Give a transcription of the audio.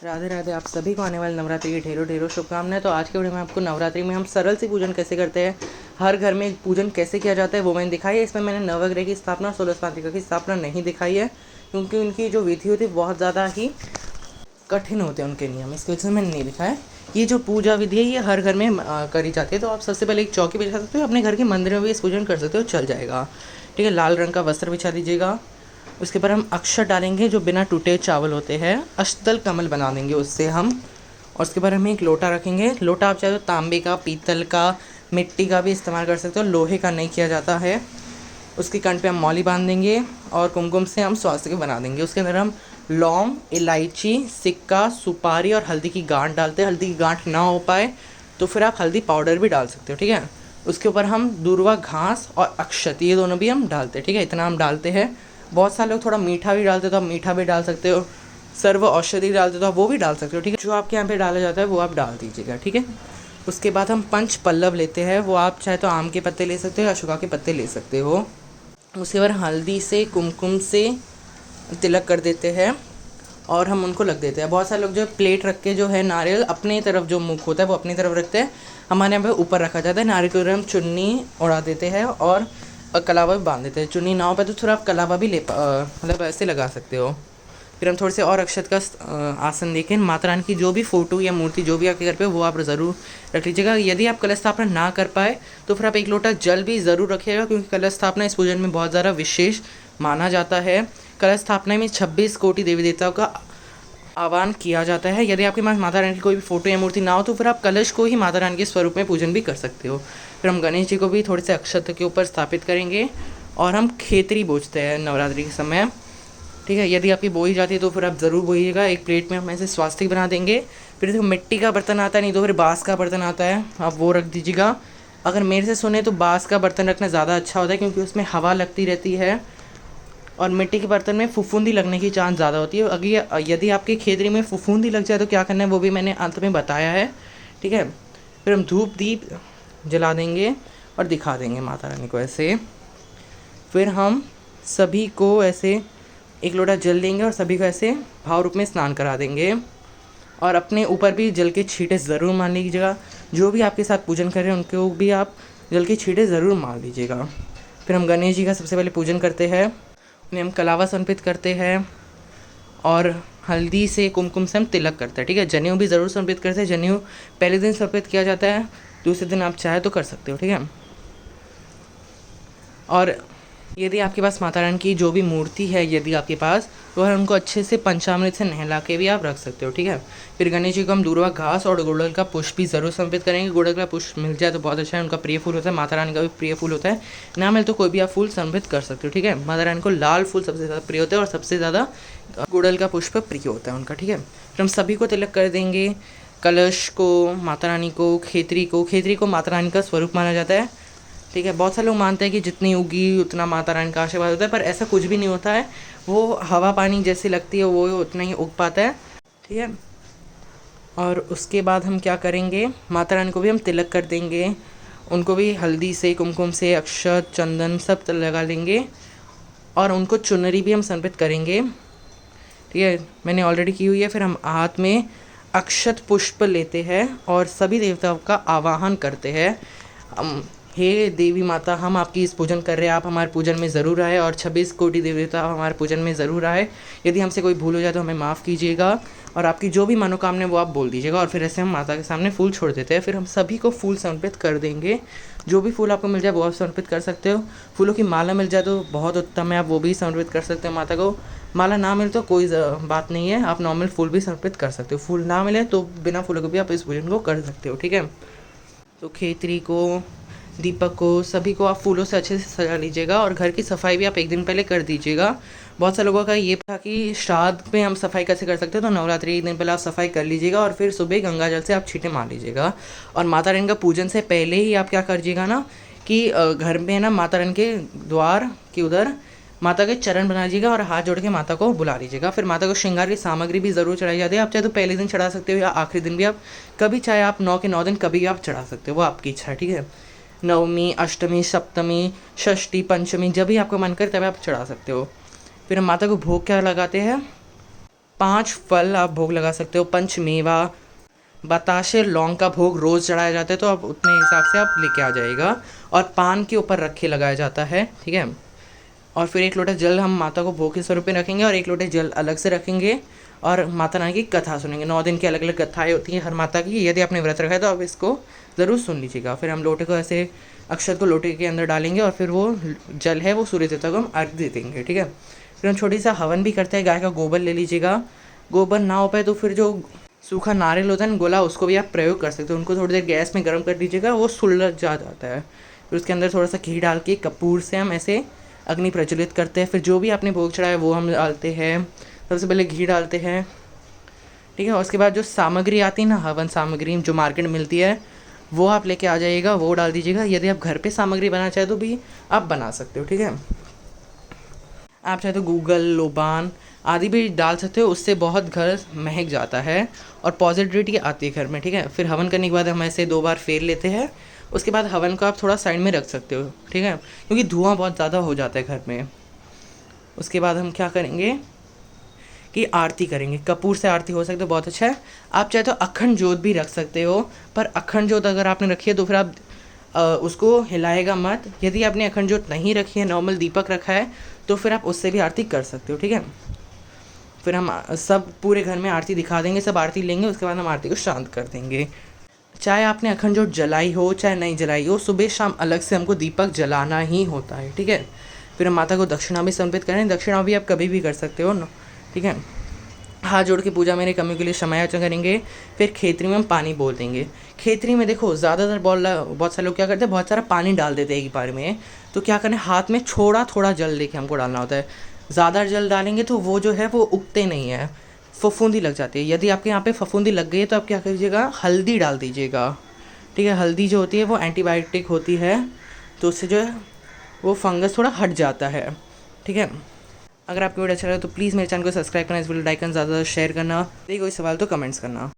राधे राधे। आप सभी को आने वाले नवरात्रि की ढेरों ढेरों शुभकामनाएं। तो आज के वीडियो में आपको नवरात्रि में हम सरल सी पूजन कैसे करते हैं, हर घर में पूजन कैसे किया जाता है वो मैंने दिखाई है। इसमें मैंने नवग्रह की स्थापना और 16 मातृका की स्थापना नहीं दिखाई है, क्योंकि उनकी जो विधि होती है बहुत ज़्यादा ही कठिन होते हैं उनके नियम, इसकी वजह से मैंने नहीं दिखाया है। ये जो पूजा विधि है ये हर घर में करी जाती है। तो आप सबसे पहले एक चौकी बिछा सकते हो, अपने घर के मंदिर में भी इस पूजन कर सकते हो, चल जाएगा। ठीक है, लाल रंग का वस्त्र बिछा दीजिएगा। उसके बाद हम अक्षर डालेंगे जो बिना टूटे चावल होते हैं, अष्टदल कमल बना देंगे उससे हम। और उसके बाद हम एक लोटा रखेंगे। लोटा आप चाहे तो तांबे का, पीतल का, मिट्टी का भी इस्तेमाल कर सकते हो, लोहे का नहीं किया जाता है। उसके कंठ पे हम मौली बांध देंगे और कुमकुम से हम स्वास्तिक बना देंगे। उसके अंदर हम लौंग, इलायची, सिक्का, सुपारी और हल्दी की गांठ डालते हैं। हल्दी की गांठ ना हो पाए तो फिर आप हल्दी पाउडर भी डाल सकते हो। ठीक है, उसके ऊपर हम दूर्वा घास और अक्षत ये दोनों भी हम डालते हैं। ठीक है, इतना हम डालते हैं। बहुत सारे लोग थोड़ा मीठा भी डालते हो तो आप मीठा भी डाल सकते हो, सर्व औषधि डालते हो तो आप वो भी डाल सकते हो। ठीक है, जो आपके यहाँ पे डाला जाता है वो आप डाल दीजिएगा। ठीक है, उसके बाद हम पंच पल्लव लेते हैं। वो आप चाहे तो आम के पत्ते ले सकते हो या अशोका के पत्ते ले सकते हो। उसके बाद हल्दी से, कुमकुम से तिलक कर देते हैं और हम उनको लग देते हैं। बहुत सारे लोग जो प्लेट रख के जो है नारियल अपनी तरफ जो मुख होता है वो अपनी तरफ रखते हैं, हमारे यहाँ पे ऊपर रखा जाता है। नारियल के हम चुन्नी उड़ा देते हैं और कलावा भी बांध देते हैं। चुन्नी ना हो पाए तो थोड़ा आप कलावा भी मतलब ऐसे लगा सकते हो। फिर हम थोड़े से और अक्षत का आसन देखें। माता रानी की जो भी फ़ोटो या मूर्ति जो भी आपके घर पे वो आप ज़रूर रख लीजिएगा। यदि आप कलश स्थापना ना कर पाए तो फिर आप एक लोटा जल भी ज़रूर रखिएगा, क्योंकि कलश स्थापना इस पूजन में बहुत ज़्यादा विशेष माना जाता है। कलश स्थापना में 26 कोटि देवी देवताओं का आह्वान किया जाता है। यदि आपके पास माता रानी की कोई भी फोटो या मूर्ति ना हो तो फिर आप कलश को ही माता रानी के स्वरूप में पूजन भी कर सकते हो। फिर हम गणेश जी को भी थोड़े से अक्षत के ऊपर स्थापित करेंगे और हम खेतरी बोझते हैं नवरात्रि के समय। ठीक है, यदि आपकी बोई जाती है तो फिर आप ज़रूर बोइएगा। एक प्लेट में हम ऐसे स्वास्तिक बना देंगे। फिर देखो मिट्टी का बर्तन आता है, नहीं तो फिर बाँस का बर्तन आता है, आप वो रख दीजिएगा। अगर मेरे से सुने तो बाँस का बर्तन रखना ज़्यादा अच्छा होता है, क्योंकि उसमें हवा लगती रहती है और मिट्टी के बर्तन में फुफुंदी लगने की चांस ज़्यादा होती है। अगर यदि आपकी खेतरी में फुफुंदी लग जाए तो क्या करना है वो भी मैंने अंत में बताया है। ठीक है, फिर हम धूप दीप जला देंगे और दिखा देंगे माता रानी को ऐसे। फिर हम सभी को ऐसे एक लोटा जल देंगे और सभी को ऐसे भाव रूप में स्नान करा देंगे। और अपने ऊपर भी जल के छींटे ज़रूर मार लीजिएगा। जो भी आपके साथ पूजन कर रहे हैं उनको भी आप जल के छींटे ज़रूर मार लीजिएगा। फिर हम गणेश जी का सबसे पहले पूजन करते हैं। उन्हें हम कलावा समर्पित करते हैं और हल्दी से, कुमकुम से हम तिलक करते हैं। ठीक है, जनेऊ भी ज़रूर समर्पित करते हैं। जनेऊ पहले दिन समर्पित किया जाता है, दूसरे दिन आप चाहे तो कर सकते हो। ठीक है, और यदि आपके पास माता रानी की जो भी मूर्ति है यदि आपके पास, तो उनको अच्छे से पंचामृत से नहला के भी आप रख सकते हो। ठीक है, फिर गणेश जी को हम दूर्वा घास और गुड़हल का पुष्प भी ज़रूर समर्पित करेंगे। गुड़हल का पुष्प मिल जाए तो बहुत अच्छा है, उनका प्रिय फूल होता है, माता रानी का भी प्रिय फूल होता है। ना मिले तो कोई भी आप फूल समर्पित कर सकते हो। ठीक है, माता रानी को लाल फूल सबसे ज़्यादा प्रिय होता है और सबसे ज़्यादा गुड़हल का पुष्प प्रिय होता है उनका। ठीक है, फिर हम सभी को तिलक कर देंगे। कलश को, माता रानी को, खेतरी को माता रानी का स्वरूप माना जाता है। ठीक है, बहुत सारे लोग मानते हैं कि जितनी उगी उतना माता रानी का आशीर्वाद होता है, पर ऐसा कुछ भी नहीं होता है। वो हवा पानी जैसी लगती है वो उतना ही उग पाता है। ठीक है, और उसके बाद हम क्या करेंगे, माता रानी को भी हम तिलक कर देंगे। उनको भी हल्दी से, कुमकुम से, अक्षत, चंदन सब लगा लेंगे और उनको चुनरी भी हम समर्पित करेंगे। ठीक है, मैंने ऑलरेडी की हुई है। फिर हम हाथ में अक्षत पुष्प लेते हैं और सभी देवताओं का आवाहन करते हैं। हे देवी माता, हम आपकी इस पूजन कर रहे हैं, आप हमारे पूजन में ज़रूर आए और 26 कोटि देवता हमारे पूजन में ज़रूर आए। यदि हमसे कोई भूल हो जाए तो हमें माफ़ कीजिएगा और आपकी जो भी मनोकामना है वो आप बोल दीजिएगा। और फिर ऐसे हम माता के सामने फूल छोड़ देते हैं। फिर हम सभी को फूल समर्पित कर देंगे। जो भी फूल आपको मिल जाए वो आप समर्पित कर सकते हो। फूलों की माला मिल जाए तो बहुत उत्तम है, आप वो भी समर्पित कर सकते हो माता को। माला ना मिले तो कोई बात नहीं है, आप नॉर्मल फूल भी समर्पित कर सकते हो। फूल ना मिले तो बिना फूलों को भी आप इस पूजन को कर सकते हो। ठीक है, तो खेतरी को, दीपक को, सभी को आप फूलों से अच्छे से सजा लीजिएगा और घर की सफाई भी आप एक दिन पहले कर दीजिएगा। बहुत सारे लोगों का ये था कि श्राद्ध में हम सफाई कैसे कर सकते हैं, तो नवरात्रि एक दिन पहले आप सफाई कर लीजिएगा और फिर सुबह गंगा जल से आप छींटे मार लीजिएगा। और माता रानी का पूजन से पहले ही आप क्या करिएगा ना कि घर में ना माता रानी के द्वार के उधर माता के चरण बना लीजिएगा और हाथ जोड़ के माता को बुला लीजिएगा। फिर माता को श्रृंगार की सामग्री भी ज़रूर चढ़ाई जाती है। आप चाहे तो पहले दिन चढ़ा सकते हो या आखिरी दिन भी, आप कभी चाहे आप 9 के 9 दिन कभी भी आप चढ़ा सकते हो, वो आपकी इच्छा है। ठीक है, नवमी, अष्टमी, सप्तमी, षष्ठी, पंचमी, जब भी आपका मन करे तब आप चढ़ा सकते हो। फिर हम माता को भोग क्या लगाते हैं, 5 फल आप भोग लगा सकते हो, पंचमेवा, बताशे, लौंग का भोग रोज़ चढ़ाया जाता है, तो आप उतने हिसाब से आप लेके आ जाइएगा। और पान के ऊपर रख के लगाया जाता है, ठीक है। और फिर 1 लोटा जल हम माता को भोग के स्वरूप में रखेंगे और 1 लोटे जल अलग से रखेंगे और माता रानी की कथा सुनेंगे। 9 दिन की अलग अलग कथाएँ होती हैं हर माता की। यदि आपने व्रत रखा है तो आप इसको ज़रूर सुन लीजिएगा। फिर हम लोटे को ऐसे अक्षत को लोटे के अंदर डालेंगे और फिर वो जल है वो सूर्य देवता को हम अर्घ दे देंगे, ठीक है। फिर हम छोटी सा हवन भी करते हैं। गाय का गोबर ले लीजिएगा। गोबर ना हो पाए तो फिर जो सूखा नारियल होता है ना, गोला, उसको भी आप प्रयोग कर सकते हो। उनको थोड़ी देर गैस में गर्म कर दीजिएगा, वो सुलझ जाता है। फिर उसके अंदर थोड़ा सा घी डाल के कपूर से हम ऐसे अग्नि प्रज्वलित करते हैं। फिर जो भी आपने भोग चढ़ाया वो हम डालते हैं। सबसे पहले घी डालते हैं, ठीक है। और उसके बाद जो सामग्री आती है ना, हवन सामग्री जो मार्केट में मिलती है, वो आप लेके आ जाइएगा, वो डाल दीजिएगा। यदि आप घर पे सामग्री बनाना चाहे तो भी आप बना सकते हो, ठीक है। आप चाहे तो गूगल, लोबान आदि भी डाल सकते हो, उससे बहुत घर महक जाता है और पॉजिटिविटी आती है घर में, ठीक है। फिर हवन करने के बाद हम ऐसे 2 बार फेर लेते हैं। उसके बाद हवन को आप थोड़ा साइड में रख सकते हो, ठीक है, क्योंकि धुआं बहुत ज़्यादा हो जाता है घर में। उसके बाद हम क्या करेंगे कि आरती करेंगे। कपूर से आरती हो सकती है, बहुत अच्छा है। आप चाहे तो अखंड जोत भी रख सकते हो, पर अखंड जोत अगर आपने रखी है तो फिर आप उसको हिलाएगा मत। यदि आपने अखंड जोत नहीं रखी है, नॉर्मल दीपक रखा है, तो फिर आप उससे भी आरती कर सकते हो, ठीक है। फिर हम सब पूरे घर में आरती दिखा देंगे, सब आरती लेंगे। उसके बाद हम आरती को शांत कर देंगे। चाहे आपने अखंड जोत जलाई हो चाहे नहीं जलाई हो, सुबह शाम अलग से हमको दीपक जलाना ही होता है, ठीक है। फिर हम माता को दक्षिणा भी समर्पित करें। दक्षिणा भी आप कभी भी कर सकते हो ना, ठीक है। हाथ जोड़ के पूजा मेरे कमियों के लिए क्षमा याचना करेंगे। फिर खेतरी में हम पानी बोल देंगे। खेतरी में देखो ज़्यादातर बहुत सारे लोग क्या करते हैं, बहुत सारा पानी डाल देते हैं एक बार में। तो क्या करें, हाथ में थोड़ा थोड़ा जल लेके हमको डालना होता है। ज़्यादा जल डालेंगे तो वो जो है वो उगते नहीं है, फफूंदी लग जाती है। यदि आपके यहाँ पे फफूंदी लग गई है तो आप क्या कीजिएगा, हल्दी डाल दीजिएगा, ठीक है। हल्दी जो होती है वो एंटीबायोटिक होती है, तो उससे जो है वो फंगस थोड़ा हट जाता है, ठीक है। अगर आपको वीडियो अच्छा लगे तो प्लीज़ मेरे चैनल को सब्सक्राइब करना, इस वीडियो लाइक करना, ज़्यादा शेयर करना। यदि कोई सवाल तो कमेंट्स करना।